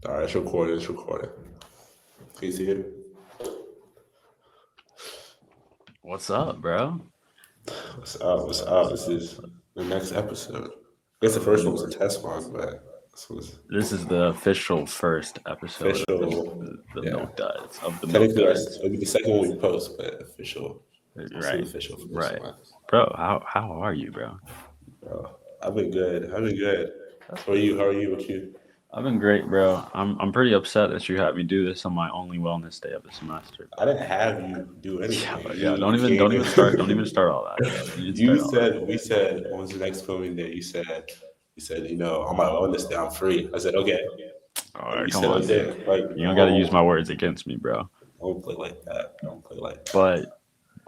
All right, it's recorded. It's recorded. Can you see it? What's up, bro? What's up? What's up? This is the next episode. I guess the first one was a test one, but this was This is the official first episode of official. the Yeah, Milk Duds of the Milk technically, Duds. it'll be the second one we post, but official. This is Right, official for this right, one. bro. How are you, bro? Bro, I've been good. I've been good. How are you? How are you? What you? I've been great, bro. I'm pretty upset that you had me do this on my only wellness day of the semester. I didn't have you do Yeah, anything. yeah. You came Don't even start. Don't in. even start all that, bro. Don't even You start all that. said we said when was the next filming day? You said on my wellness day I'm free. I said okay. All Like right, you come said on, dude. okay. Like You don't got to use my words against me, bro. don't play like that. Don't play like that.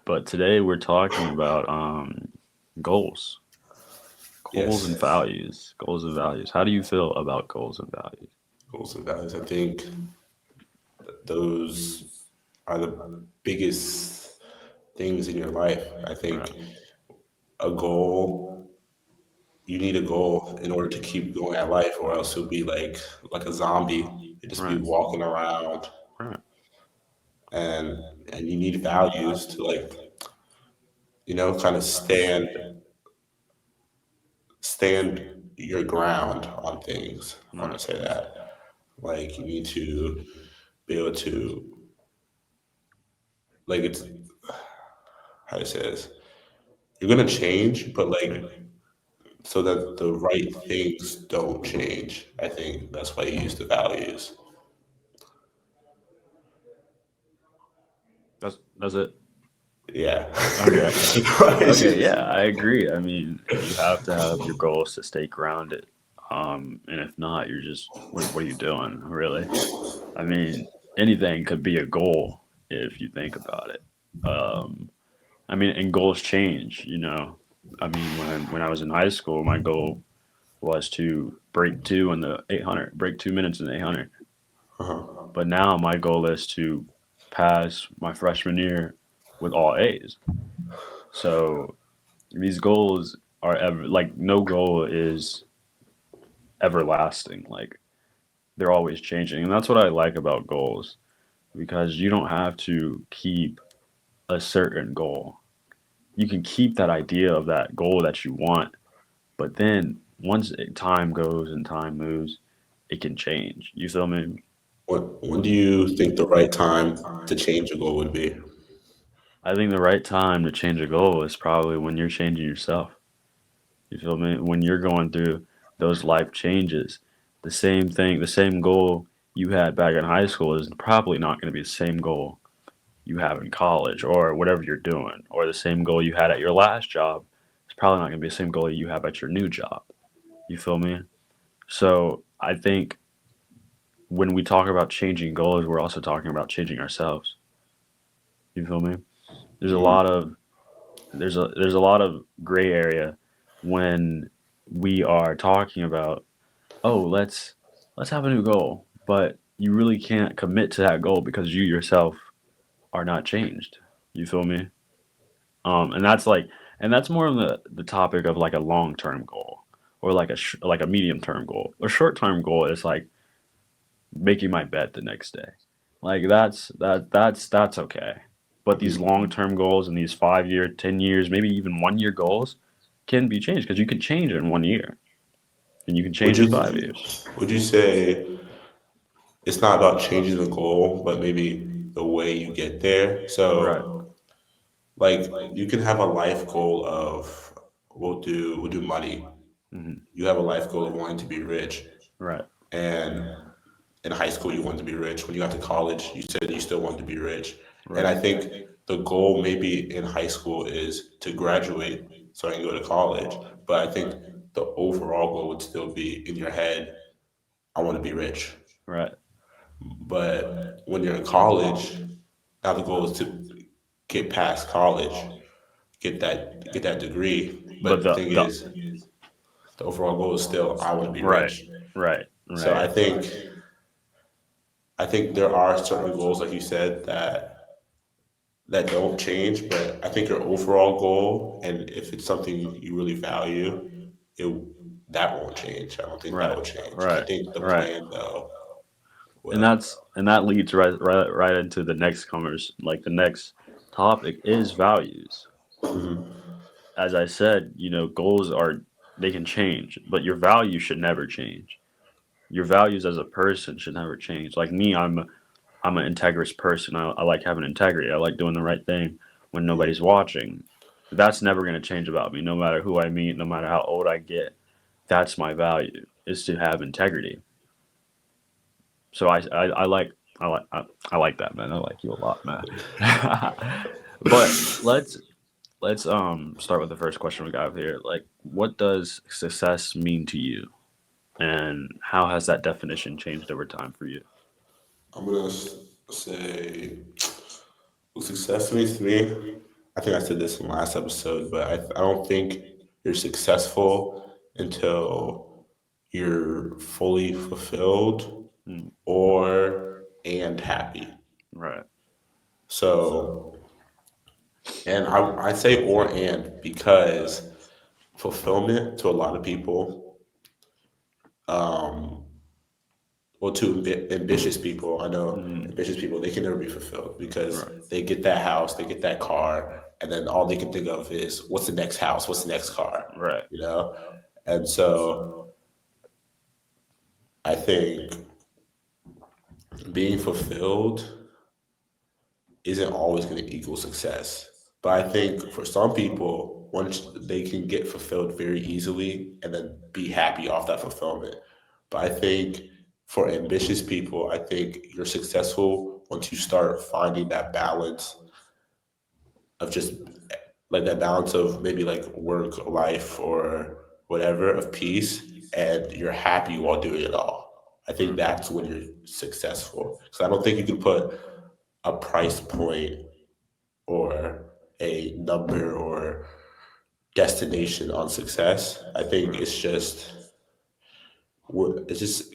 But today we're talking about goals, goals Yes, and yes. values, goals and values. How do you feel about goals and values? Goals and values. I think those are the biggest things in your life. I Right. think a goal. You need a goal in order to keep going at life, or else you'll be like a zombie. You just be Right. walking around, Right. and and you need values to kind of stand your ground on things. I want Right. to say that. Like you need to be able to it's how to say this. You're gonna change, but so that the right things don't change. I think that's why you use the values. That's it. Yeah. Okay. Right. Okay. Yeah, I agree. I mean, you have to have your goals to stay grounded. And if not, you're just what are you doing, really? I mean, anything could be a goal if you think about it. Um, I mean, and goals change. I mean, when I was in high school, my goal was to break 2 minutes in the 800. Uh-huh. But now my goal is to pass my freshman year with all A's. So these goals are ever like no goal is everlasting. Like they're always changing, and that's what I like about goals because you don't have to keep a certain goal. You can keep that idea of that goal that you want, but then once time goes and time moves, it can change. You feel me? When do you think the right time to change a goal would be? I think the right time to change a goal is probably when you're changing yourself. You feel me? When you're going through those life changes, the same thing, the same goal you had back in high school is probably not going to be the same goal you have in college or whatever you're doing, or the same goal you had at your last job. It's probably not going to be the same goal you have at your new job. You feel me? So I think when we talk about changing goals, we're also talking about changing ourselves. You feel me? There's a Hmm. lot of there's a lot of gray area when we are talking about, oh, let's have a new goal, but you really can't commit to that goal because you yourself are not changed. You feel me? And that's and that's more of the topic of like a long term goal or like a medium term goal. A short term goal is like making my bed the next day. Like that's okay. But these long term goals and these 5 year, 10 years, maybe even 1 year goals can be changed because you can change in 1 year and you can Would change in you 5 years. would you say it's not about changing the goal, but maybe the way you get there? Right. So you can have a life goal of we'll do money. Hmm. You have a life goal of wanting to be rich, Right. and in high school you wanted to be rich. When you got to college, you said you still wanted to be rich. And Right. I think the goal maybe in high school is to graduate so I can go to college. But I think the overall goal would still be in your head, I want to be rich. Right. But when you're in college, now the goal is to get past college, get that degree. But But the thing is, the overall goal is still I want to be right. rich. Right. So Right. I think there are certain goals, like you said, that don't change. But I think your overall goal, and if it's something you really value, it that won't change. I don't think that Right. will change. I Right. think the Right. plan, though. And Well, that leads right into the next like the next topic is values. mhm. As I said, goals are they can change, but your values should never change. Your values as a person should never change. Like me, I'm an integrous person. I like having integrity. I like doing the right thing when nobody's watching. That's never going to change about me, no matter who I meet, no matter how old I get. That's my value is to have integrity. So I like that, man. I like you a lot, man. But let's start with the first question we got here. Like, what does success mean to you, and how has that definition changed over time for you? I'm gonna say what success means to me. I think I said this in the last episode, but I don't think you're successful until you're fully fulfilled Mm, or and happy. right. So, and I say or and because fulfillment to a lot of people, um, well, to ambitious people, I know Mm, ambitious people, they can never be fulfilled because right. they get that house, they get that car, and then all they can think of is what's the next house, what's the next car, Right. you know? And so I think being fulfilled isn't always going to equal success. But I think for some people, once they can get fulfilled very easily and then be happy off that fulfillment. But I think for ambitious people, I think you're successful once you start finding that balance of just like that balance of maybe like work life or whatever of peace and you're happy while doing it all. I think Mm, that's when you're successful. So I don't think you can put a price point or a number or destination on success. I think right. it's just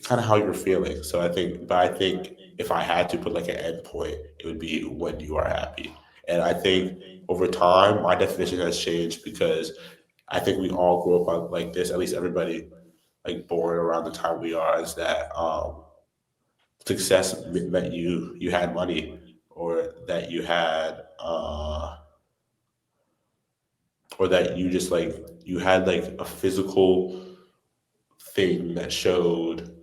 kind of how you're feeling. So but I think if I had to put like an end point, it would be when you are happy. And I think over time, my definition has changed because I think we all grew up like this. At least everybody like born around the time we are is that success meant you had money or that you had or that you just like you had like a physical thing that showed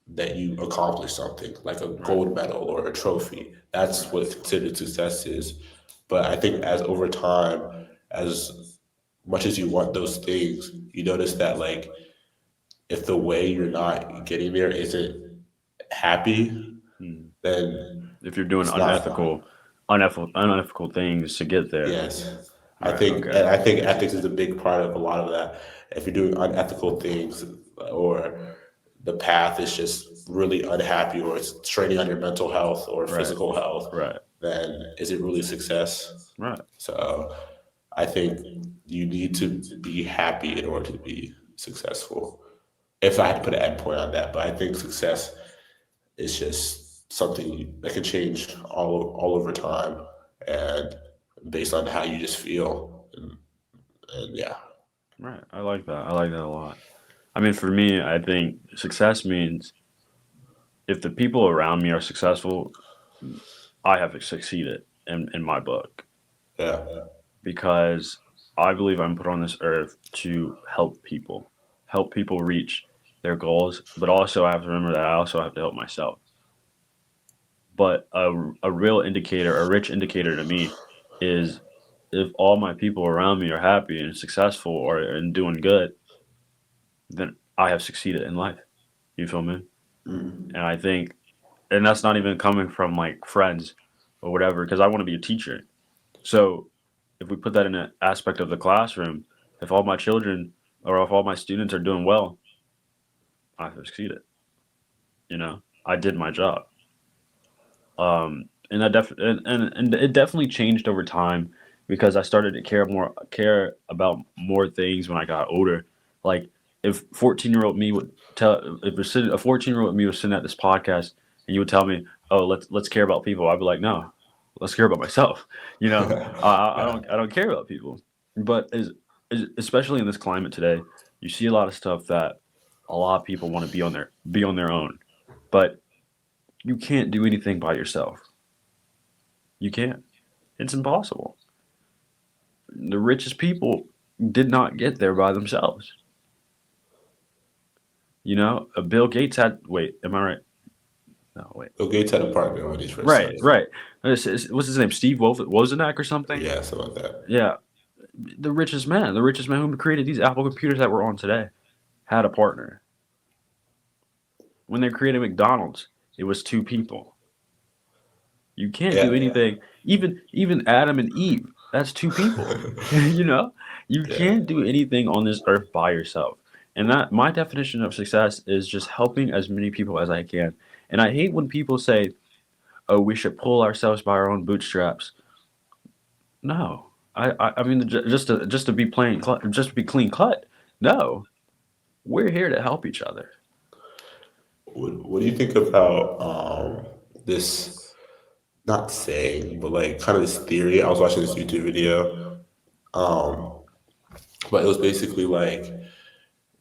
that you accomplished something, like a Right. gold medal or a trophy. That's Right. what considered success is. But I think as over time, as much as you want those things, you notice that like if the way you're not getting there isn't happy, Mm. then If you're doing it's not fun. unethical things to get there. Yes. Right. Okay. And I think ethics is a big part of a lot of that. If you're doing unethical things or the path is just really unhappy or it's trading on your mental health or Right. physical health, Right. then is it really success? Right. So I think you need to be happy in order to be successful. If I had to put an end point on that, but I think success is just something that can change all over time and based on how you just feel. And yeah. Right. I like that. I like that a lot. I mean, for me, I think success means if the people around me are successful, I have succeeded in my book Yeah. because I believe I'm put on this earth to help people reach their goals, but also I have to remember that I also have to help myself. But a real indicator, a rich indicator to me is if all my people around me are happy and successful or and doing good, then I have succeeded in life. You feel me? Mm. And I think, and that's not even coming from like friends or whatever, because I want to be a teacher. So if we put that in an aspect of the classroom, if all my children or if all my students are doing well, I've succeeded. I did my job. And and it definitely changed over time because I started to care about more things when I got older. Like if 14-year-old me would tell if a 14-year-old me was sitting at this podcast and you would tell me, "Oh, let's care about people," I'd be like, "No, let's care about myself." You know, Yeah. I don't care about people. But especially in this climate today, you see a lot of stuff that a lot of people want to be on their own, but You can't do anything by yourself. You can't. It's impossible. The richest people did not get there by themselves. Bill Gates had. Wait, am I right? No, wait. Bill Gates had a partner when he first Right, started. right. What's his name? Steve Wozniak or something? Yeah, something like that. Yeah, the richest man who created these Apple computers that we're on today, had a partner. When they created McDonald's, it was two people. You can't do Yeah. anything. Even Adam and Eve, that's two people. you know, you Yeah. can't do anything on this earth by yourself. And that my definition of success is just helping as many people as I can. And I hate when people say, "Oh, we should pull ourselves by our own bootstraps." No, I mean just to be just to be clean cut. No, we're here to help each other. What do you think about this? Not saying, but like kind of this theory. I was watching this YouTube video, um, but it was basically like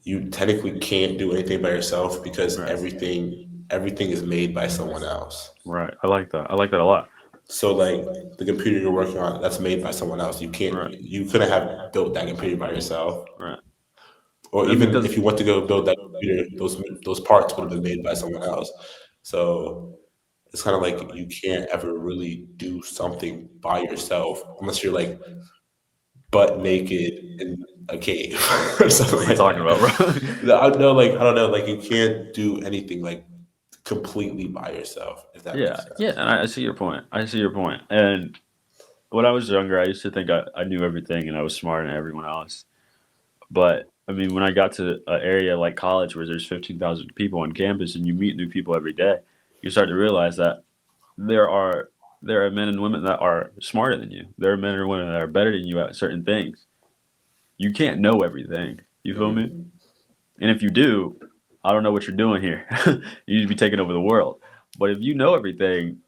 you technically can't do anything by yourself because Right, everything is made by someone else. right. I like that. I like that a lot. So like the computer you're working on, that's made by someone else. Right, You couldn't have built that computer by yourself. right. Or And even because if you want to go build that computer, those parts would have been made by someone else. So it's kind of like you can't ever really do something by yourself unless you're like butt naked in a cave or something what are you like talking that. about, bro? I don't know, like you can't do anything like completely by yourself, if that Yeah, makes yeah. sense. And I see your point. I see your point. And when I was younger, I used to think I knew everything and I was smarter than everyone else. But I mean, when I got to an area like college where there's 15,000 people on campus and you meet new people every day, you start to realize that there are there are men and women that are smarter than you. There are men and women that are better than you at certain things. You can't know everything. You feel me? Mhm. And if you do, I don't know what you're doing here. You need to be taking over the world. But if you know everything,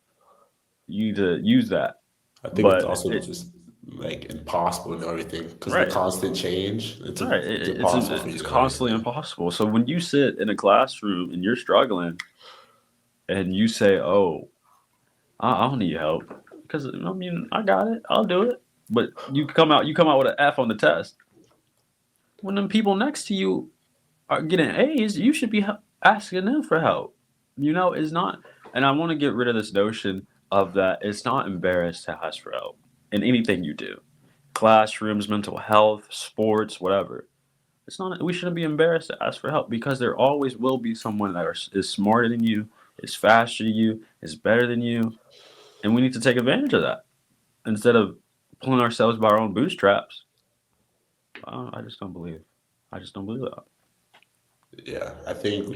you need to use that. I think it's But also it just like impossible to know everything because the right, constant change. right. It's impossible for you It's to know constantly everything. impossible. So when you sit in a classroom and you're struggling and you say, "Oh, I don't need help," because I mean I got it, I'll do it. But you come out with an F on the test. When them people next to you are getting A's, you should be asking them for help. It's not, and I want to get rid of this notion of that it's not embarrassed to ask for help in anything you do. Classrooms, mental health, sports, whatever. It's not. We shouldn't be embarrassed to ask for help because there always will be someone that is smarter than you, is faster than you, is better than you, and we need to take advantage of that instead of pulling ourselves by our own bootstraps. I just don't believe. I just don't believe that. Yeah, I think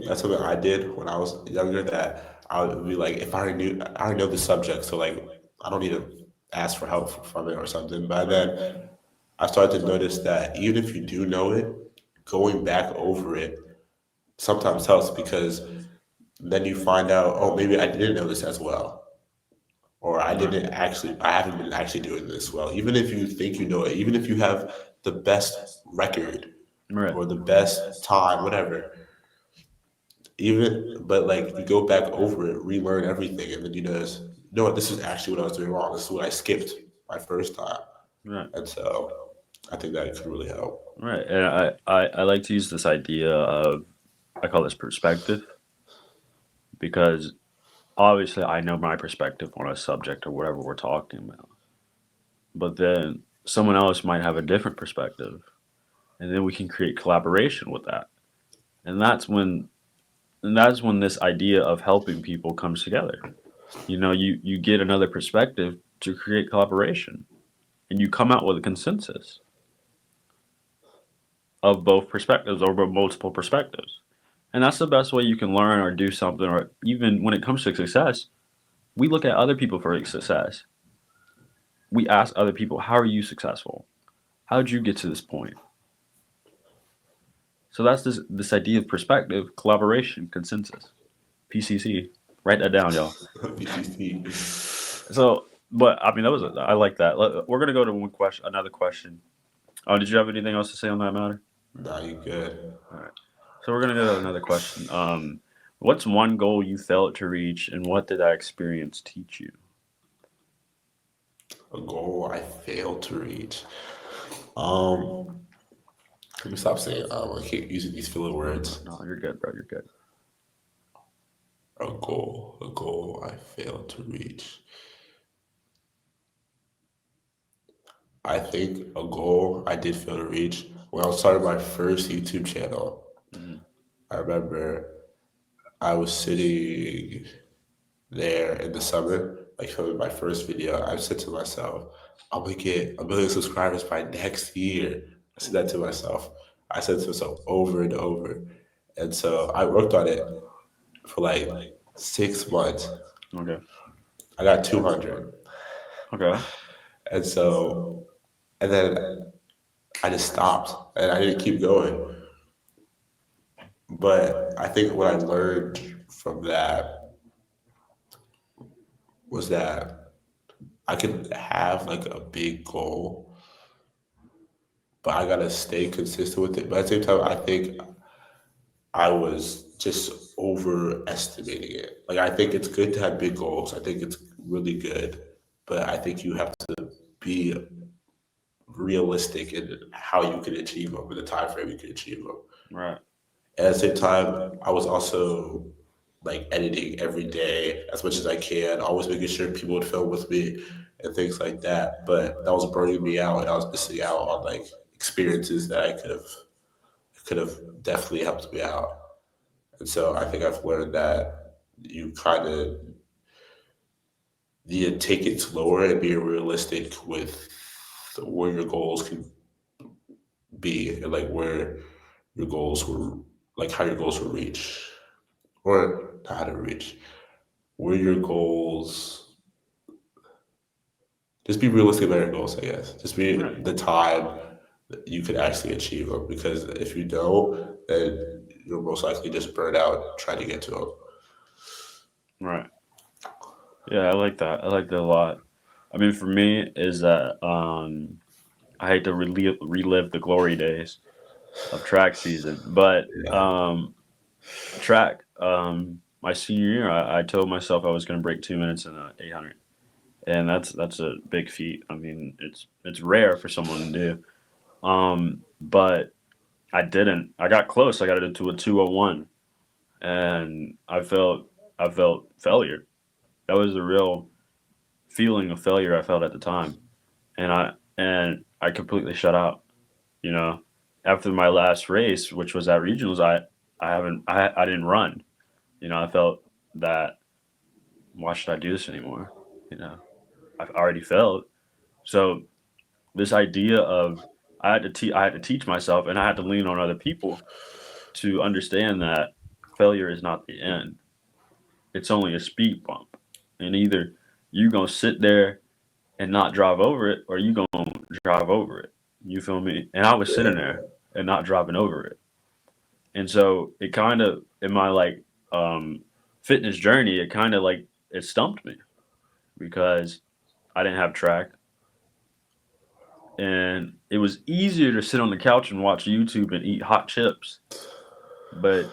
that's something I did when I was younger. That I would be like, if I already know the subject, so like I don't need to ask for help from it or something. But then I started to notice that even if you do know it, going back over it sometimes helps because then you find out, oh, maybe I didn't know this as well, or Right. I haven't been actually doing this well. Even if you think you know it, even if you have the best record Right. or the best time, whatever, but like you go back over it, relearn everything, and then you know what, this is actually what I was doing wrong. This is what I skipped my first time, Right. and so I think that could really help. Right. And I like to use this idea of I call this perspective because obviously I know my perspective on a subject or whatever we're talking about. But then someone else might have a different perspective. And then we can create collaboration with that. And that's when this idea of helping people comes together. You get another perspective to create collaboration and you come out with a consensus of both perspectives or multiple perspectives. And that's the best way you can learn or do something, or even when it comes to success, we look at other people for success. We ask other people, how are you successful? How did you get to this point? So that's this idea of perspective, collaboration, consensus. PCC. Write that down, y'all. BTC. So, but I mean, I like that. We're gonna go to another question. Did you have anything else to say on that matter? Nah, you good. All right. So we're gonna go to another question. What's one goal you failed to reach, and what did that experience teach you? A goal I failed to reach. Um, Let me stop saying I keep using these filler words. No, you're good, bro. You're good. A goal I failed to reach. I think a goal I did fail to reach when I was starting my first YouTube channel. Mhm. I remember I was sitting there in the summer, like filming my first video. I said to myself, I'm gonna get 1 million subscribers by next year. I said that to myself. I said to myself over and over. And so I worked on it for like 6 months. Okay. I got 200. Okay. And so, and then I just stopped and I didn't keep going. But I think what I learned from that was that I can have like a big goal, but I gotta stay consistent with it. But at the same time, I think I was just overestimating it. Like I think it's good to have big goals. I think it's really good, but I think you have to be realistic in how you can achieve them in the time frame you can achieve them. Right. At the same time, I was also like editing every day as much as I can, always making sure people would film with me and things like that. But that was burning me out, and I was missing out on like experiences that I could have definitely helped me out. And so I think I've learned that you kind of need to take it slower and be realistic with where your goals can be and like where your goals were, like how your goals were reached, or not how to reach, where your goals. Just be realistic about your goals, I guess. Just be Right. the time that you could actually achieve them. Because if you don't, then you'll most likely just burn out trying to get to them. Right. Yeah, I like that. I like that a lot. I mean, for me, is that I hate to relive the glory days of track season, but Yeah. track my senior year, I told myself I was going to break 2 minutes in the 800, and that's a big feat. I mean, it's rare for someone to do. But I didn't. I got close. I got it to a 2:01, and I felt failure. That was the real feeling of failure I felt at the time, and I completely shut out. You know, after my last race, which was at regionals, I didn't run. I felt that, why should I do this anymore? You know, I've already failed. So this idea of, I had to teach myself, and I had to lean on other people to understand that failure is not the end. It's only a speed bump, and either you gonna sit there and not drive over it, or you gonna drive over it. You feel me? And I was sitting Yeah. there and not driving over it. And so it kind of, in my like um, fitness journey, it kind of like it stumped me because I didn't have track, and it was easier to sit on the couch and watch YouTube and eat hot chips, but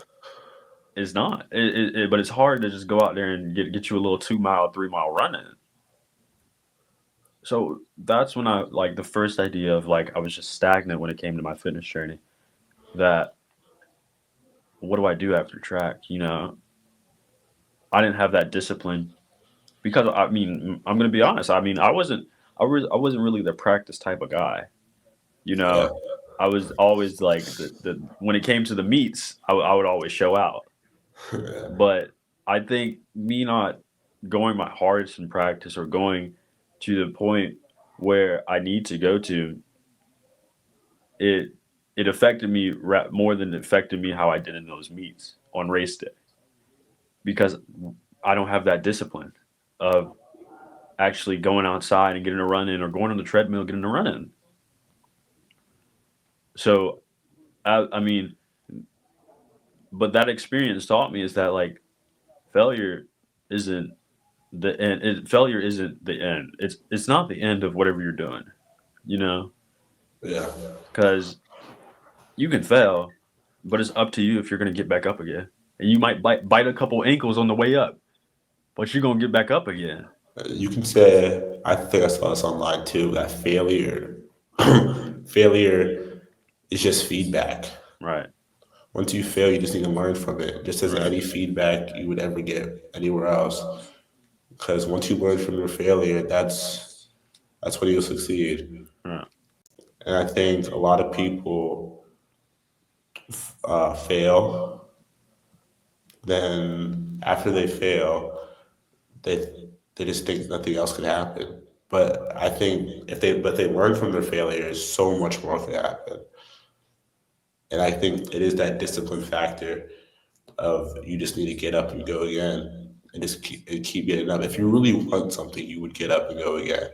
it's not. But it's hard to just go out there and get you a little 2 mile, 3 mile run in. So that's when I like the first idea of like I was just stagnant when it came to my fitness journey. That, what do I do after track? I didn't have that discipline because, I mean, I'm gonna be honest. I mean, I wasn't really the practice type of guy. You Yeah. know, I was always like the when it came to the meets, I would always show out. But I think me not going my hardest in practice, or going to the point where I need to go to, it it affected me more than it affected me how I did in those meets on race day, because I don't have that discipline of actually going outside and getting a run in, or going on the treadmill getting a run in. So I mean, but that experience taught me is that, like, failure isn't the end. Failure isn't the end. It's not the end of whatever you're doing. You know, Yeah. because you can fail, but it's up to you if you're going to get back up again. and you might bite a couple ankles on the way up, but you're gonna get back up again. You can say, I think I saw this online too, that failure is just feedback. Right, Once you fail, you just need to learn from it, just as right, any feedback you would ever get anywhere else. Because once you learn from your failure, that's when you'll succeed. right, And I think a lot of people fail. Then after they fail, they they just think nothing else could happen. But I think if they learn from their failures, so much more can happen. And I think it is that discipline factor of you just need to get up and go again, and just keep getting up. If you really want something, you would get up and go again.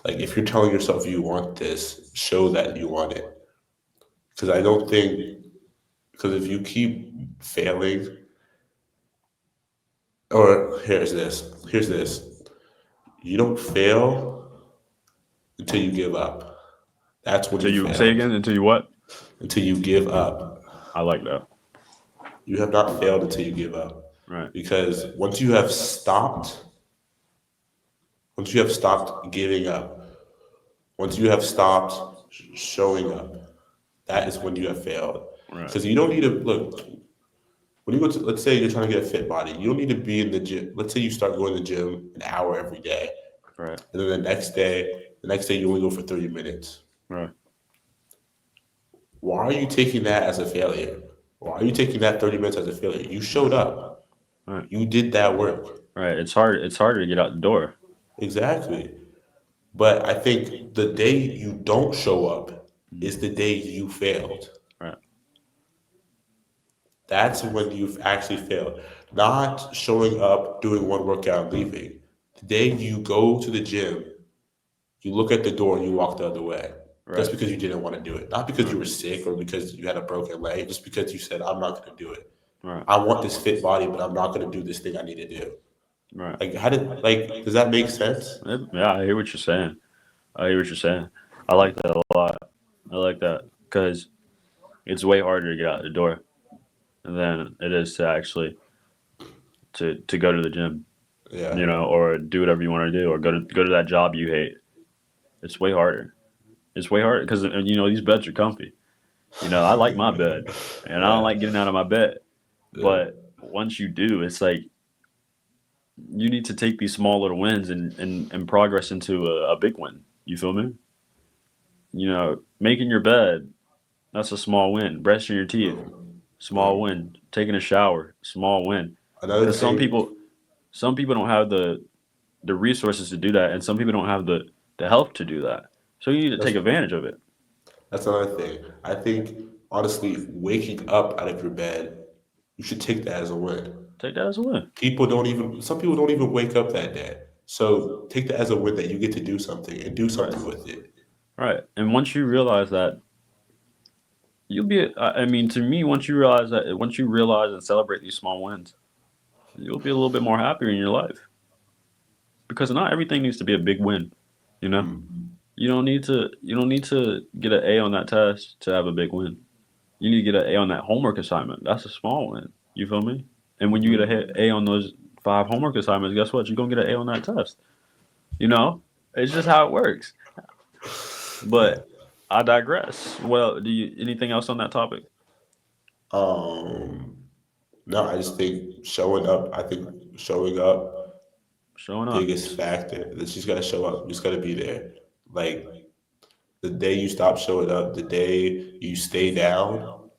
Like if you're telling yourself you want this, show that you want it. Because I don't think because if you keep failing, or here's this, you don't fail until you give up. That's when until you you say fail. again, until you what? Until you give up. I like that. You have not failed until you give up. Right, Because once you have stopped giving up, once you have stopped showing up, that is when you have failed. right, Because you don't need to look when you go to, let's say you're trying to get a fit body, you don't need to be in the gym. Let's say you start going to the gym an hour every day, right, and then the next day you only go for 30 minutes. right, Why are you taking that as a failure? Why are you taking that 30 minutes as a failure? You showed up. right, You did that work. right. It's hard. It's harder to get out the door. Exactly. But I think the day you don't show up Mhm. is the day you failed. Right, That's when you've actually failed. Not showing up, doing one workout, and leaving. The day you go to the gym, you look at the door and you walk the other way. Just right, because you didn't want to do it. Not because right, you were sick or because you had a broken leg, just because you said, I'm not going to do it. right, I want this fit body, but I'm not going to do this thing I need to do. right. Does that make sense? Yeah, I hear what you're saying. I hear what you're saying. I like that a lot. I like that because it's way harder to get out the door than it is to actually to go to the gym, Yeah. or do whatever you want to do, or go to that job you hate. It's way harder. It's way harder because these beds are comfy. I like my bed, and I don't Yeah. like getting out of my bed. Yeah. But once you do, it's like you need to take these small little wins and progress into a big win. You feel me? Making your bed, that's a small win. Brushing your teeth, Yeah. small win. Taking a shower, small win. Another Because some thing, people, some people don't have the resources to do that, and some people don't have the health to do that. So you need to that's, take advantage of it. that's another thing. I think, honestly, waking up out of your bed, you should take that as a win. Take that as a win. Some people don't even wake up that day. So take that as a win that you get to do something and do Right, something with it. right. And once you realize that, you'll be. I mean, to me, once you realize and celebrate these small wins, you'll be a little bit more happier in your life. Because not everything needs to be a big win. You know, Mm. you don't need to get an A on that test to have a big win. You need to get an A on that homework assignment. That's a small win. You feel me? And when you get A on those 5 homework assignments, guess what? You're gonna get an A on that test. You know, it's just how it works. Yeah. But I digress. Well, do you anything else on that topic? Um, no, I just think showing up, I think showing up, Showing up. biggest factor. That you just gotta show up. You just gotta be there. Like the day you stop showing up, the day you stay down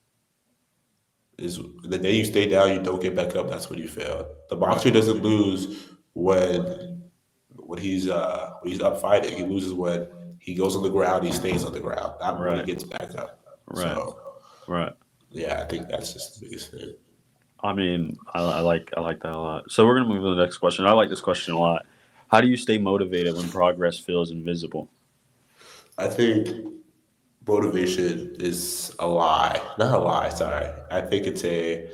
is the day you stay down, you don't get back up, that's when you fail. The Right. boxer doesn't lose when when he's up fighting. He loses when he goes on the ground, he stays on the ground, not when he Right. gets back up. Right. So Right. yeah, I think that's just the biggest thing. I mean, I like that a lot. So we're gonna move to the next question. I like this question a lot. How do you stay motivated when progress feels invisible? I think motivation is a lie. Not a lie, sorry. I think it's a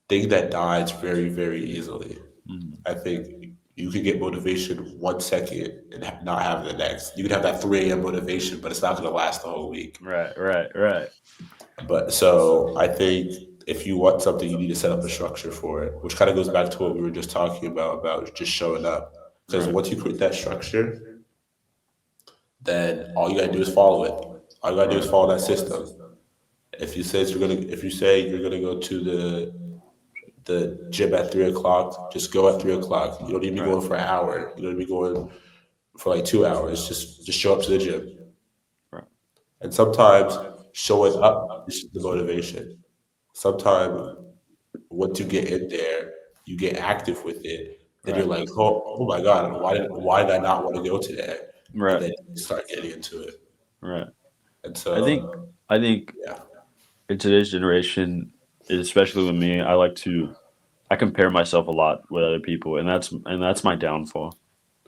thing that dies very, very easily. Mhm. I think you could get motivation 1 second and not have the next. You could have that 3 a.m. motivation, but it's not going to last the whole week. Right. Right. Right. But so I think if you want something, you need to set up a structure for it, which kind of goes back to what we were just talking about just showing up. Because Right. once you create that structure, then all you gotta do is follow it. All you gotta do is Right. follow that system. If you say you're gonna go to the gym at 3 o'clock, just go at 3 o'clock. You don't need to be Right. going for an hour. You don't need to be going for like 2 hours. Just show up to the gym. Right. And sometimes showing up is the motivation. Sometimes once you get in there, you get active with it. Then you're Right. like, oh my God, why did I not want to go today? And Right. then you start getting into it. Right. And I think so, I think yeah, in today's generation, especially with me, I compare myself a lot with other people, and that's my downfall.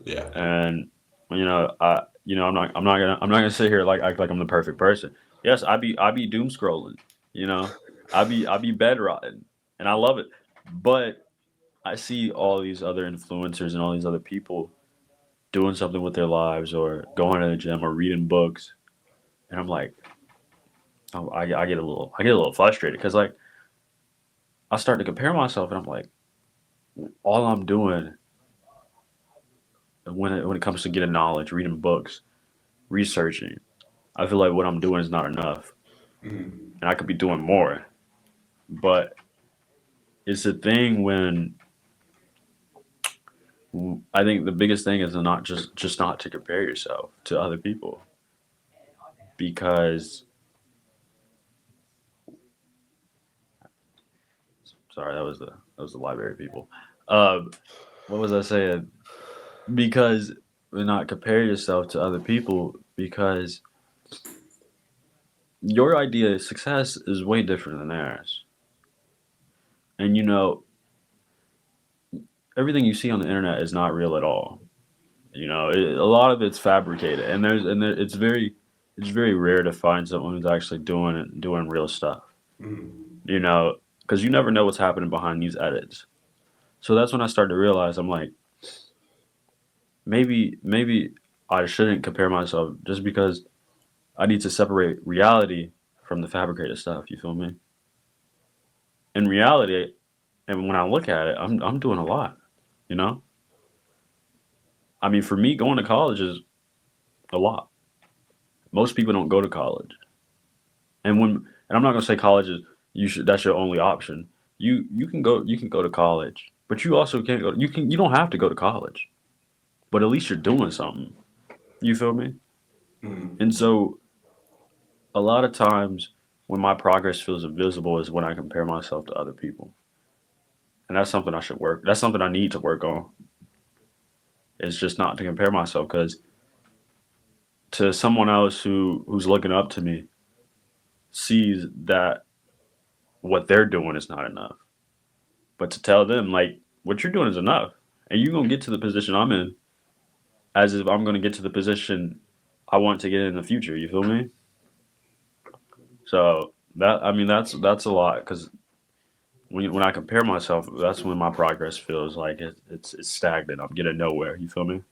yeah, And I'm not gonna sit here like act like I'm the perfect person. Yes, I be doom scrolling, you know, I be bed rotting, and I love it. But I see all these other influencers and all these other people doing something with their lives, or going to the gym, or reading books, and I'm like, I get a little frustrated because like I start to compare myself, and I'm like, all I'm doing when it comes to getting knowledge, reading books, researching, I feel like what I'm doing is not enough, mhm, and I could be doing more. But it's a thing when I think the biggest thing is to not just not to compare yourself to other people, because sorry, that was the library people. Um, what was I saying? Because not compare yourself to other people, because your idea of success is way different than theirs. And everything you see on the internet is not real at all. A lot of it's fabricated, and it's very rare to find someone who's actually doing real stuff. mhm, Because you never know what's happening behind these edits. So that's when I started to realize, I'm like, maybe I shouldn't compare myself, just because I need to separate reality from the fabricated stuff. You feel me? In reality, and when I look at it, I'm doing a lot. You know, I mean, for me, going to college is a lot. Most people don't go to college, and I'm not gonna say college is you should that's your only option. You can go to college, but you also can't go. You don't have to go to college, but at least you're doing something. You feel me? mhm. And so a lot of times when my progress feels invisible is when I compare myself to other people, and that's something I should work. That's something I need to work on. It's just not to compare myself, because to someone else who's looking up to me sees that what they're doing is not enough. But to tell them, like, what you're doing is enough, and you're gonna get to the position I'm in, as if I'm gonna get to the position I want to get in the future. You feel me? So that's a lot, because when I compare myself, that's when my progress feels like it's stagnant. I'm getting nowhere. You feel me?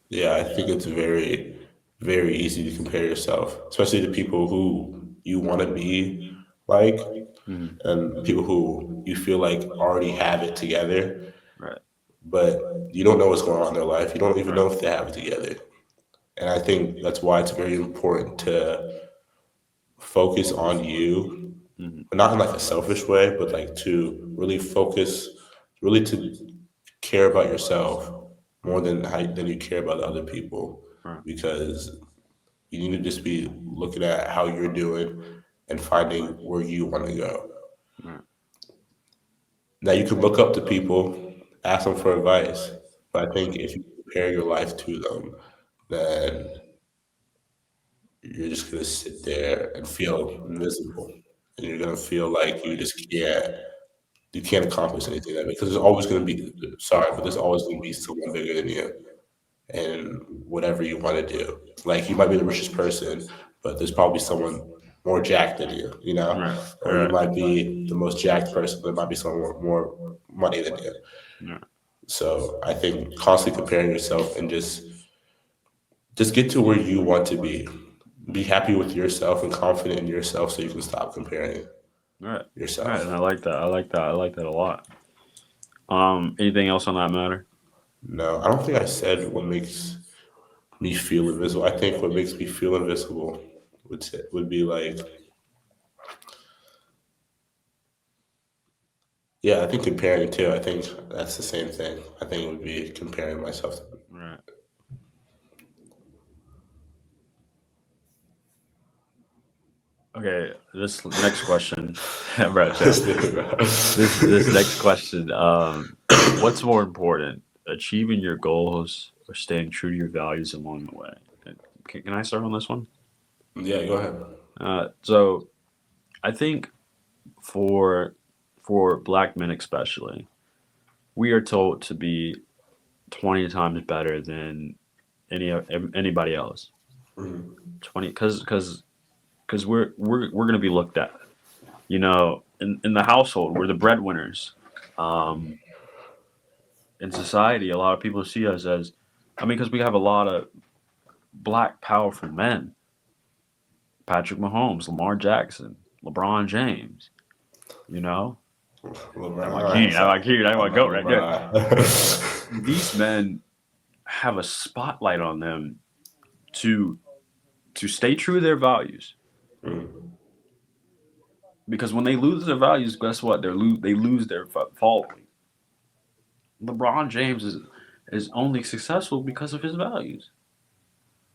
Yeah, I think it's very, very easy to compare yourself, especially to people who you want to be like, Hmm. and people who you feel like already have it together, Right. but you don't know what's going on in their life. You don't even Right. know if they have it together. And I think that's why it's very important to focus on you, Hmm. but not in like a selfish way, but like to really focus, really to care about yourself more than you care about other people, Right. because you need to just be looking at how you're doing and finding where you want to go. Right. Now you can look up to people, ask them for advice, but I think if you compare your life to them, then you're just gonna sit there and feel miserable, and you're gonna feel like you can't accomplish anything that because there's always gonna be sorry, but there's always gonna be someone bigger than you and whatever you want to do. Like you might be the richest person, but there's probably someone more jacked than you, Right. or you Right. might be the most jacked person, there might be someone more money than you. Right. So I think constantly comparing yourself and just get to where you want to be. Be happy with yourself and confident in yourself so you can stop comparing. Right. Right. And yourself. I like that. I like that. I like that a lot. Anything else on that matter? No, I don't think I said what makes me feel invisible. I think what makes me feel invisible would be like, yeah, I think comparing too. I think that's the same thing. I think it would be comparing myself to. Right. Okay. This next question, bro. Chill. This thing, bro. This next question. What's more important, achieving your goals or staying true to your values along the way? Can I start on this one? Yeah, go ahead. So I think for black men especially, we are told to be 20 times better than anybody else. Mhm. 20 because we're going to be looked at. In the household, we're the breadwinners. Um, in society, a lot of people see us as, I mean, because we have a lot of black powerful men: Patrick Mahomes, Lamar Jackson, LeBron James. You know, that's my king. LeBron. That's my king. That's I my love goat right there. LeBron. These men have a spotlight on them to stay true to their values. Mm, Because when they lose their values, guess what? They lose their following. LeBron James is only successful because of his values.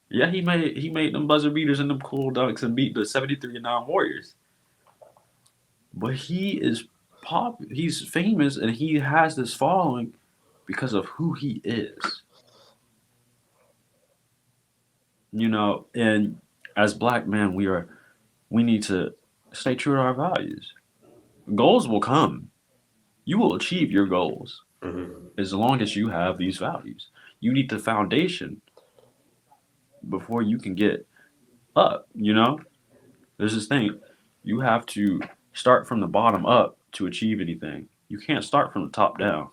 Yeah, he made them buzzer beaters and them cool dunks and beat the 73-9 Warriors. But he's famous and he has this following because of who he is. And as black men, we need to stay true to our values. Goals will come. You will achieve your goals mhm. as long as you have these values. You need the foundation before you can get up. There's this thing. You have to start from the bottom up to achieve anything. You can't start from the top down.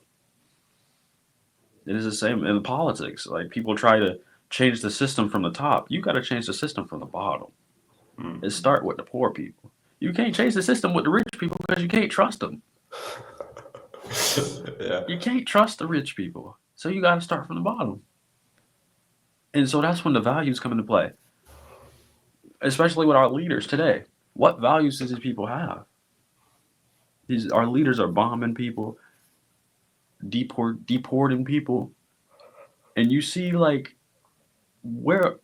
It is the same in politics. Like people try to change the system from the top. You got to change the system from the bottom. Mm. It start with the poor people. You can't change the system with the rich people because you can't trust them. Yeah. You can't trust the rich people. So you got to start from the bottom. And so that's when the values come into play, especially with our leaders today. What values do these people have? Our leaders are bombing people, deporting people, and you see like where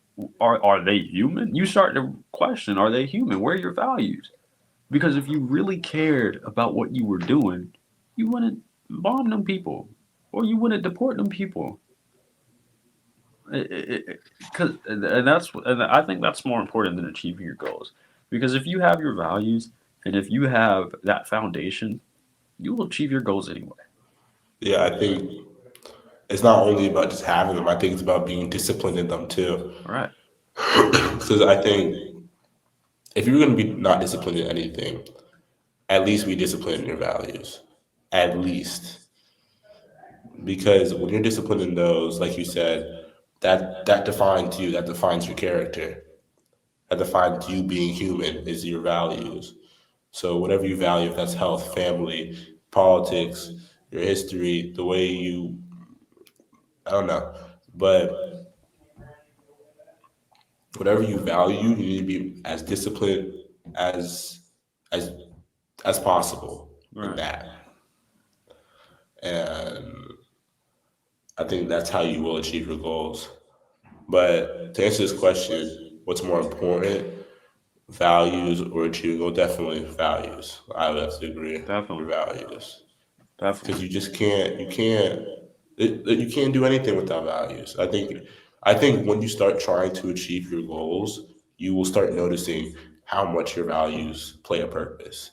are they human? You start to question: Are they human? Where are your values? Because if you really cared about what you were doing, you wouldn't bomb them people, or you wouldn't deport them people. And I think that's more important than achieving your goals. Because if you have your values and if you have that foundation, you will achieve your goals anyway. Yeah, I think it's not only about just having them. I think it's about being disciplined in them too. All right. Because I think if you're going to be not disciplined in anything, at least be disciplined in your values. At least. Because when you're disciplined in those, like you said, that defines you, that defines your character, that defines you being human is your values. So whatever you value, if that's health, family, politics, your history, the way you, I don't know, but whatever you value, you need to be as disciplined as as as possible All in right. that. And I think that's how you will achieve your goals. But to answer this question, what's more important, values or achieving goal? Definitely values. I would have to agree. Your Definitely. values, because Definitely. you just you can't do anything without values. I think when you start trying to achieve your goals, you will start noticing how much your values play a purpose,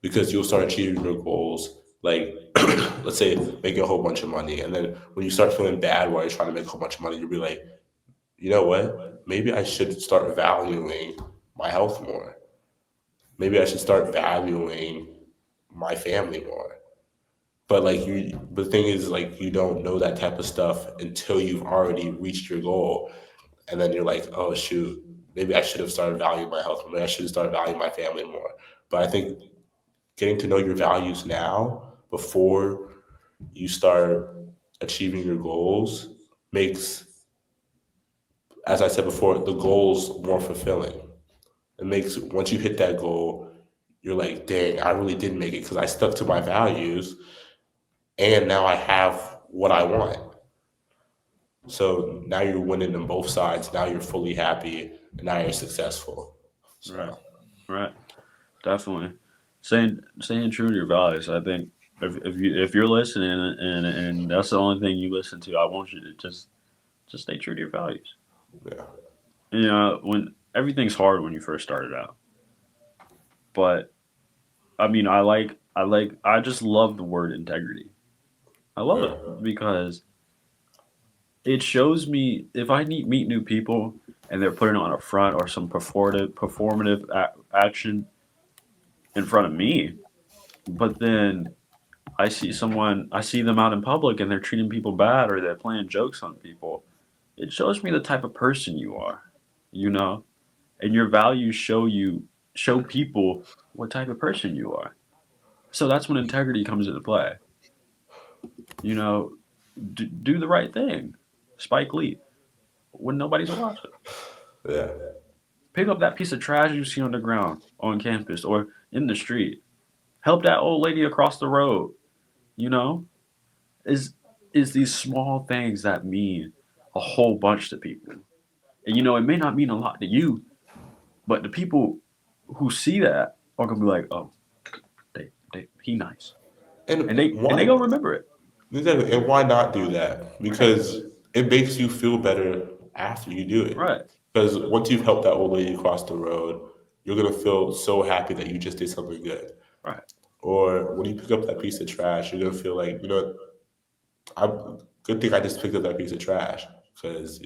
because you'll start achieving your goals. Like, let's say, making a whole bunch of money, and then when you start feeling bad while you're trying to make a whole bunch of money, you'll be like, you know what? Maybe I should start valuing my health more. Maybe I should start valuing my family more. But the thing is, like, you don't know that type of stuff until you've already reached your goal, and then you're like, oh shoot, maybe I should have started valuing my health. Maybe I should have started valuing my family more. But I think getting to know your values now before you start achieving your goals makes, as I said before, the goals more fulfilling. It makes, once you hit that goal, you're like, dang, I really did make it because I stuck to my values and now I have what I want. So now you're winning on both sides. Now you're fully happy and now you're successful. Right. So, Right. Definitely. Staying true to your values. I think if you're listening and that's the only thing you listen to, I want you to just stay true to your values. yeah. You know, when everything's hard when you first started out. But I mean, I just love the word integrity. I love Yeah. it because it shows me if I meet new people and they're putting on a front or some performative action in front of me, but then I see them out in public and they're treating people bad or they're playing jokes on people. It shows me the type of person you are, you know, and your values show people what type of person you are. So that's when integrity comes into play. You know, do the right thing. Spike Lee, when nobody's watching. Yeah. Pick up that piece of trash you see on the ground on campus or in the street. Help that old lady across the road. You know, is is these small things that mean a whole bunch to people. And you know, it may not mean a lot to you, but the people who see that are gonna be like, oh, he nice, And and they why, gonna remember it. exactly, and why not do that? Right, Because it makes you feel better after you do it. right, Because once you've helped that old lady across the road, you're gonna feel so happy that you just did something good. right. Or when you pick up that piece of trash, you're gonna feel like, I'm good thing I just picked up that piece of trash because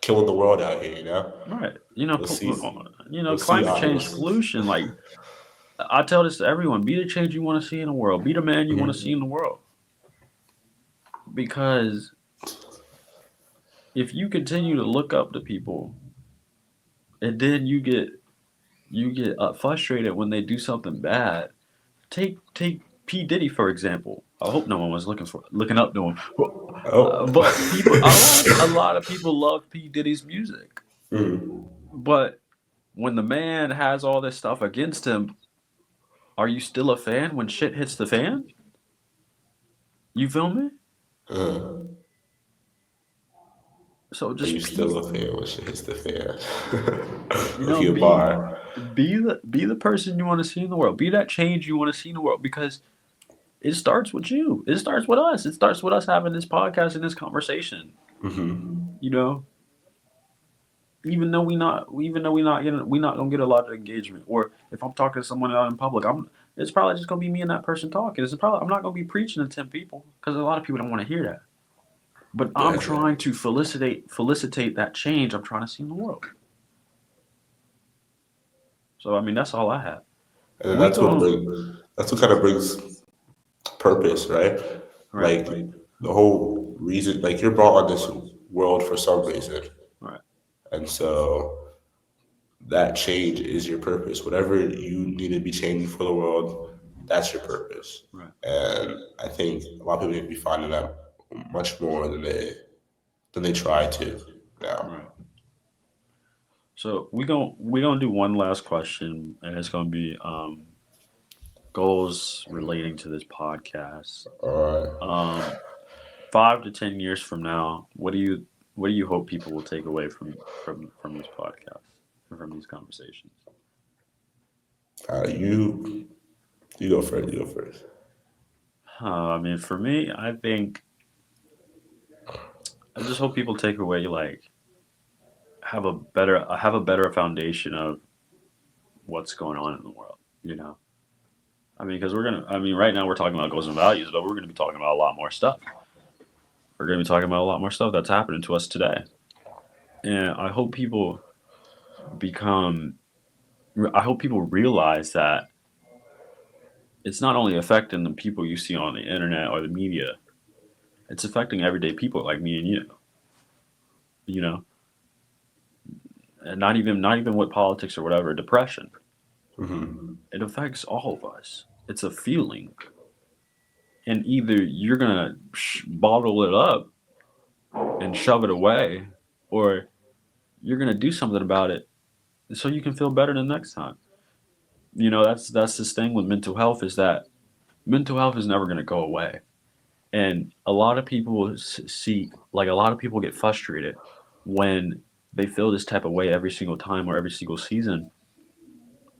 killing the world out here, Right. You know, We'll see. We'll see climate change others. pollution. Like I tell this to everyone: be the change you want to see in the world. Be the man you want to see Mhm. in the world. Because if you continue to look up to people, and then you get frustrated when they do something bad. Take P Diddy for example. I hope no one was looking up to him. Oh. But a lot of people love P Diddy's music. Mhm. But when the man has all this stuff against him, are you still a fan when shit hits the fan? You feel me? Uh, So are just you still a fan when shit hits the fan? you know, Rookie a bar. be the person you want to see in the world. Be that change you want to see in the world because it starts with you. It starts with us. It starts with us having this podcast and this conversation. Hmm. You know, even though we not gonna get a lot of engagement. Or if I'm talking to someone out in public, it's probably just gonna be me and that person talking. I'm not gonna be preaching to 10 people because a lot of people don't want to hear that. But I'm Yeah. trying to felicitate that change I'm trying to see in the world. So I mean, that's all I have. And then We go that's what kind of brings purpose, right? right, Like the whole reason, like you're brought on this world for some reason. right, And so that change is your purpose. Whatever you need to be changing for the world, that's your purpose. right, And I think a lot of people need to be finding that much more than they try to now. right. So we gonna do one last question, and it's gonna be goals relating to this podcast. All Um, 5 to 10 years from now, what do you hope people will take away from this podcast and from these conversations? right. You go first. You go first. I mean, for me, I think I just hope people take away like have a better foundation of what's going on in the world. You know, I mean, because I mean, right now we're talking about goals and values, but we're gonna be talking about a lot more stuff. We're gonna be talking about a lot more stuff that's happening to us today, and become I hope people realize that it's not only affecting the people you see on the internet or the media, it's affecting everyday people like me and you know, and not even with politics or whatever, depression. Hmm. It affects all of us. It's a feeling, and either you're gonna bottle it up and shove it away, or you're gonna do something about it so you can feel better the next time. That's this thing with mental health, is that mental health is never gonna go away. And a lot of people see, like, a lot of people get frustrated when they feel this type of way every single time or every single season,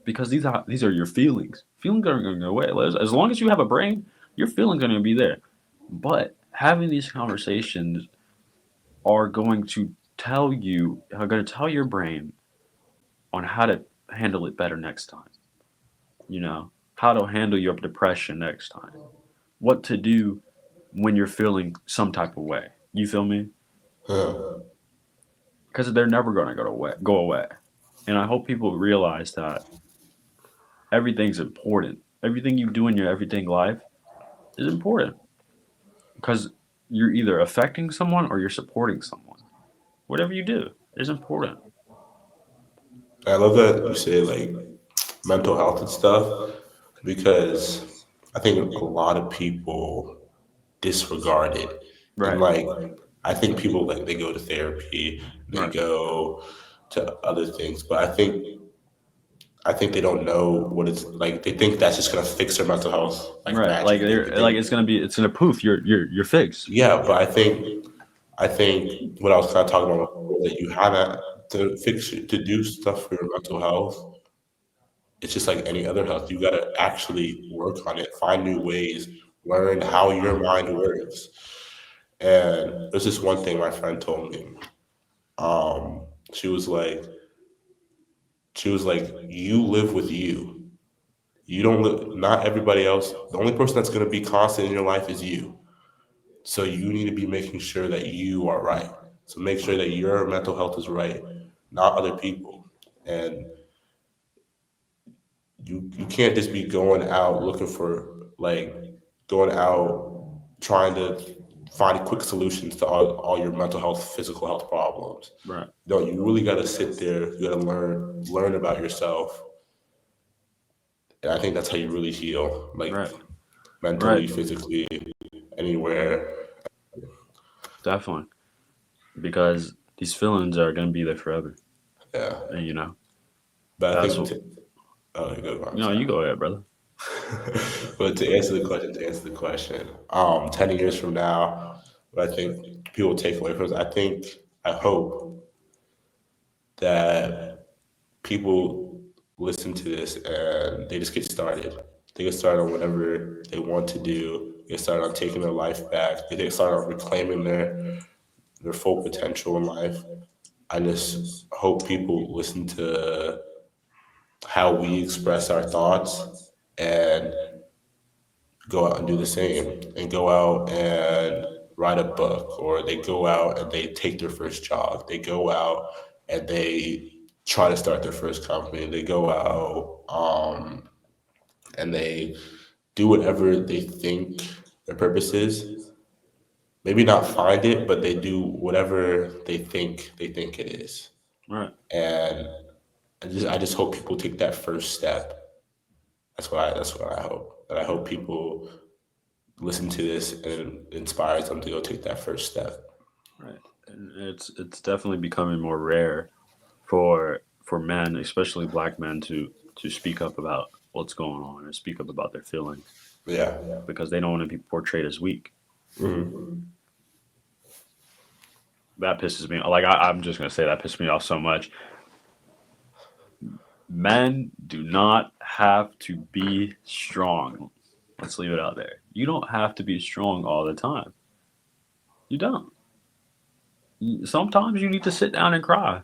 because these are your feelings. Feelings aren't going to go away. As long as you have a brain, your feelings are going to be there. But having these conversations are going to tell your brain on how to handle it better next time. How to handle your depression next time. What to do when you're feeling some type of way. You feel me? Yeah. Because they're never going to go away. And I hope people realize that everything's important. Everything you do in your everyday life is important, because you're either affecting someone or you're supporting someone. Whatever you do is important. I love that you say like mental health and stuff because I think a lot of people disregard it. And Right. like I think people like they go to therapy, they Right. go to other things, but I think they don't know what it's like. They think that's just gonna fix their mental health like Right. Like magically. they're They like think, it's gonna poof. You're fixed. yeah, but I think what I was kind of talking about was that you have to do stuff for your mental health. It's just like any other health. You gotta actually work on it, find new ways, learn how your mind works. And there's this one thing my friend told me. Um, she was like, you live with you. You don't live. Not everybody else. The only person that's gonna be constant in your life is you. So you need to be making sure that you are right. So make sure that your mental health is right, not other people. And you can't just be going out looking for like going out trying to find quick solutions to all your mental health, physical health problems. Right. No, you really gotta sit there, you gotta learn about yourself. And I think that's how you really heal, like Right. Right. mentally, physically, anywhere. Definitely. Because these feelings are gonna be there forever. Yeah. And But I that's think what. good, I'm No, you sorry. go ahead, brother. But to answer the question, 10 years from now, what I think people take away from this, I hope that people listen to this and they just get started. They get started on whatever they want to do. They get started on taking their life back. They get started on reclaiming their full potential in life. I just hope people listen to how we express our thoughts and go out and do the same and go out and write a book, or they go out and they take their first job, they go out and they try to start their first company, they go out and they do whatever they think their purpose is. Maybe not find it, but they do whatever they think it is. Right. And I just hope people take that first step. That's what I hope. And I hope people listen to this and it inspires them to go take that first step. Right. And it's definitely becoming more rare for men, especially black men, to speak up about what's going on and speak up about their feelings, Yeah. because they don't want to be portrayed as weak. Hmm. That pisses me off. Like, I'm just gonna say that pisses me off so much. Men do not have to be strong. Let's leave it out there. You don't have to be strong all the time. You don't. Sometimes you need to sit down and cry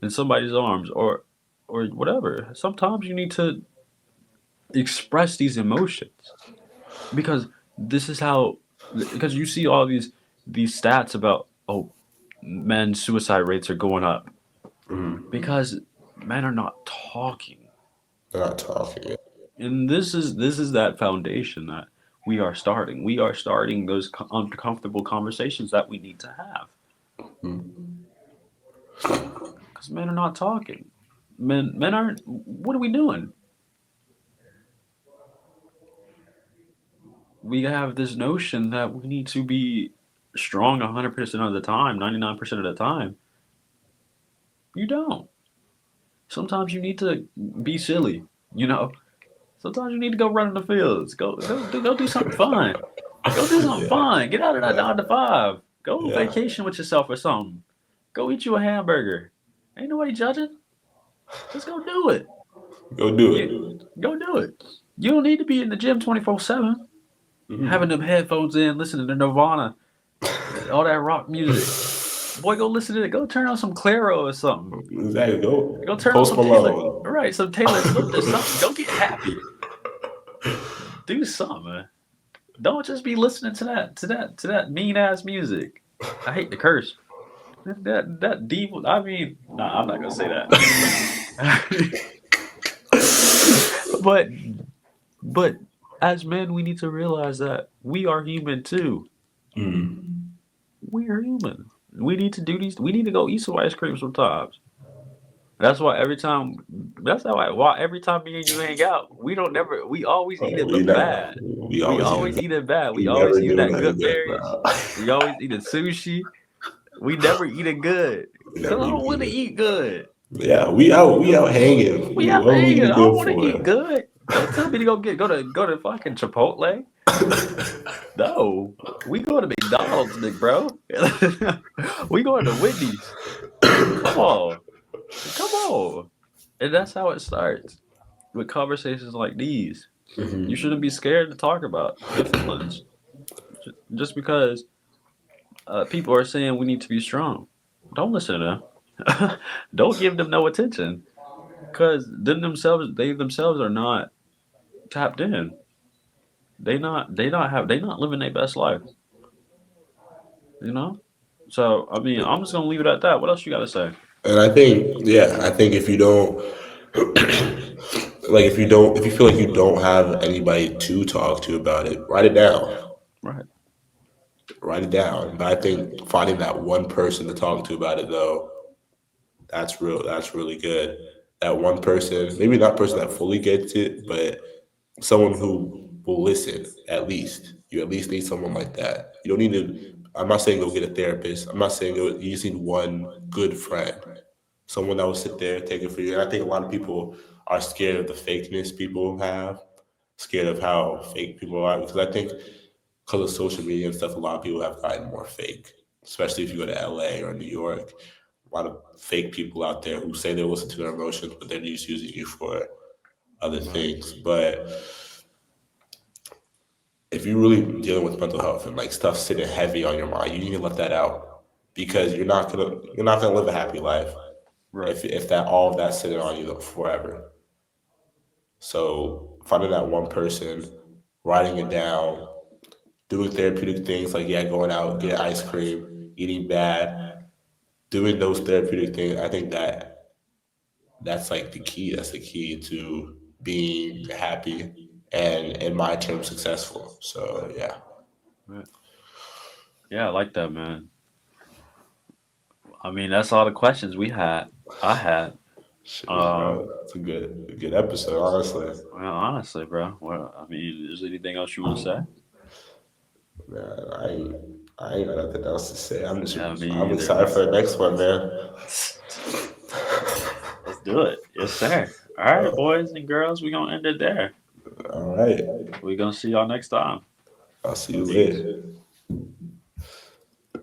in somebody's arms, or whatever. Sometimes you need to express these emotions, because this is how, because you see all these stats about, oh, men's suicide rates are going up Hmm. because men are not talking. They're not talking. And this is that foundation that we are starting those uncomfortable conversations that we need to have, Mhm. because men are not talking. Men aren't. What are we doing? we have this notion that we need to be strong 100% of the time, 99% of the time. You don't. Sometimes you need to be silly, you know? Sometimes you need to go run in the fields. Go do something fun. Go do something Yeah, fun. Get out of that yeah, 9 to 5. Go on yeah. vacation with yourself or something. Go eat you a hamburger. Ain't nobody judging. Just go do it. Go do You it. go do it. You don't need to be in the gym 24/7, having Mhm. them headphones in, listening to Nirvana, all that rock music. Boy, go listen to it. Go turn on some Clairo or something. Exactly. Go Go turn on Post some Taylor. Malone. Right, some Taylor Swift or something. Go get happy. Do something, man. Don't just be listening to that mean ass music. I hate the curse. That deep. I mean, nah, I'm not gonna say that. but but as men, we need to realize that we are human too. Mm. We are human. We need to do these. We need to go eat some ice cream sometimes. That's why every time. That's why every time me and you hang out, we don't never. We always eat We it not. bad. We We always eat always it. eat it bad. We We always never eat do that nothing good good, berries. bro. We always eat it sushi. We never eat it good. We Cause never I don't even want eat to it. eat good. Yeah, we out hanging. We out What we hanging. I eating don't good want to eat for? good. Don't tell me to go to fucking Chipotle. No, we go to McDonald's, big bro. We going to Wendy's. Come on, come on. And that's how it starts with conversations like these. You Mhm. shouldn't be scared to talk about your feelings just because people are saying we need to be strong. Don't listen to them. Don't give them no attention because they themselves are not tapped in. They not living their best life. You know. So I mean, I'm just gonna leave it at that. What else you got to say? And I think, yeah, I think if you don't, like, if you feel like you don't have anybody to talk to about it, write it down. Right. Write it down. But I think finding that one person to talk to about it, though, that's real. That's really good. That one person, maybe not person that fully gets it, but someone who will listen. At least you at least need someone like that. You don't need to. I'm not saying go get a therapist. I'm not saying you just need one good friend, someone that will sit there and take it for you. And I think a lot of people are scared of the fakeness people have, scared of how fake people are, because I think because of social media and stuff, a lot of people have gotten more fake, especially if you go to LA or New York. A lot of fake people out there who say they listen to their emotions, but they're just using you for other Right. things. But if you're really dealing with mental health and like stuff sitting heavy on your mind, you need to let that out because you're not gonna live a happy life Right. if that all of that's sitting on you forever. So finding that one person, writing it down, doing therapeutic things like yeah, going out, get ice cream, eating bad, doing those therapeutic things. I think that's like the key. That's the key to being happy and in my terms successful. So yeah. Right. Yeah, I like that, man. I mean, that's all the questions we had. I had. Shoot, Um, bro. It's a good episode, honestly. well, honestly, bro. Well, I mean, is there anything else you want to say? Man, I ain't got nothing else to say. Yeah, me I'm either, excited bro. for the next one, man. Let's do it. Yes, sir. All right, boys and girls, we're gonna end it there. All right. We're gonna see y'all next time. I'll see you Peace. later.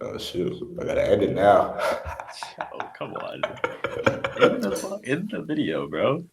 Oh shoot. I gotta end it now. Oh, come on. End the video, bro.